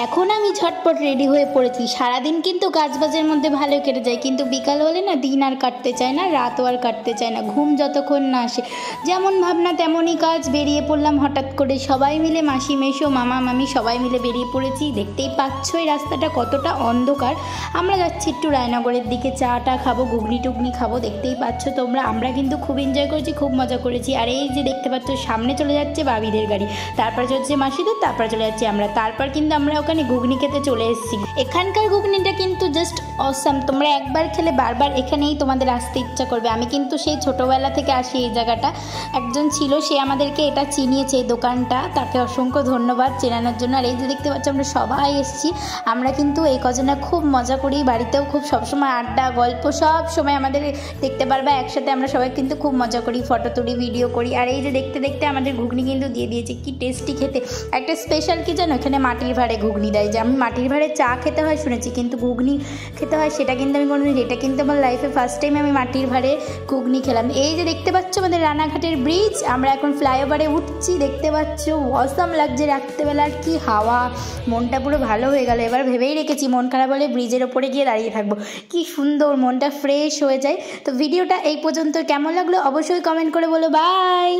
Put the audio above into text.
এখন আমি ঝটপট রেডি হয়ে পড়েছি। সারাদিন কিন্তু কাজবাজের মধ্যে ভালো কেটে যায়, কিন্তু বিকাল হলে না দিন আর কাটতে চায় না, রাতও আর কাটতে চায় না, ঘুম যতক্ষণ না আসে। যেমন ভাবনা তেমনই কাজ। বেরিয়ে পড়লাম হঠাৎ করে, সবাই মিলে, মাসি মেশো মামা মামি সবাই মিলে বেরিয়ে পড়েছি। দেখতেই পাচ্ছ এই রাস্তাটা কতটা অন্ধকার। আমরা যাচ্ছি একটু রায়নগরের দিকে, চাটা খাবো, ঘুগনি টুগনি খাবো। দেখতেই পাচ্ছ তোমরা, আমরা কিন্তু খুব এনজয় করেছি, খুব মজা করেছি। আর এই যে দেখতে পাচ্ছ সামনে চলে যাচ্ছে বাবিদের গাড়ি, তারপর চলছে মাসিদের, তারপর চলে যাচ্ছি আমরা। তারপর কিন্তু আমরা ওখানে ঘুগনি খেতে চলে এসেছি। এখানকার ঘুগনিটা কিন্তু জাস্ট অসাম। তোমরা একবার খেলে বারবার এখানেই তোমাদের আসতে ইচ্ছা করবে। আমি কিন্তু সেই ছোটোবেলা থেকে আসি এই জায়গাটা। একজন ছিল, সে আমাদেরকে এটা চিনিয়েছে এই দোকানটা, তাকে অসংখ্য ধন্যবাদ চেনানোর জন্য। আর এই যে দেখতে পাচ্ছ আমরা সবাই এসেছি। আমরা কিন্তু এই কজনে খুব মজা করি, বাড়িতেও খুব সবসময় আড্ডা গল্প সব সময় আমাদের দেখতে পারবে একসাথে। আমরা সবাই কিন্তু খুব মজা করি, ফটো তুলি, ভিডিও করি। আর এই যে দেখতে দেখতে আমাদের ঘুগনি কিন্তু দিয়ে দিয়েছে, কি টেস্টি খেতে। একটা স্পেশাল কি জানো, এখানে মাটির ভাঁড়ে ঘুগনি দেয়। যে আমি মাটির ভাঁড়ে চা খেতে হয় শুনেছি, কিন্তু ঘুগনি খেতে হয় সেটা কিন্তু আমি কোনোদিন, এটা কিন্তু আমার লাইফে ফার্স্ট টাইম আমি মাটির ভাঁড়ে ঘুগনি খেলাম। এই যে দেখতে পাচ্ছ আমাদের রানাঘাটের ব্রিজ, আমরা এখন ফ্লাইওভারে উঠছি। দেখতে পাচ্ছ অসাম লাগছে রাত্রেবেলার, কি হাওয়া, মনটা পুরো ভালো হয়ে গেল। এবার ভেবেই রেখেছি মন খারাপ হলে ব্রিজের ওপরে গিয়ে দাঁড়িয়ে থাকবো, কি সুন্দর, মনটা ফ্রেশ হয়ে যায়। তো ভিডিওটা এই পর্যন্ত কেমন লাগলো অবশ্যই কমেন্ট করে বলো। বাই।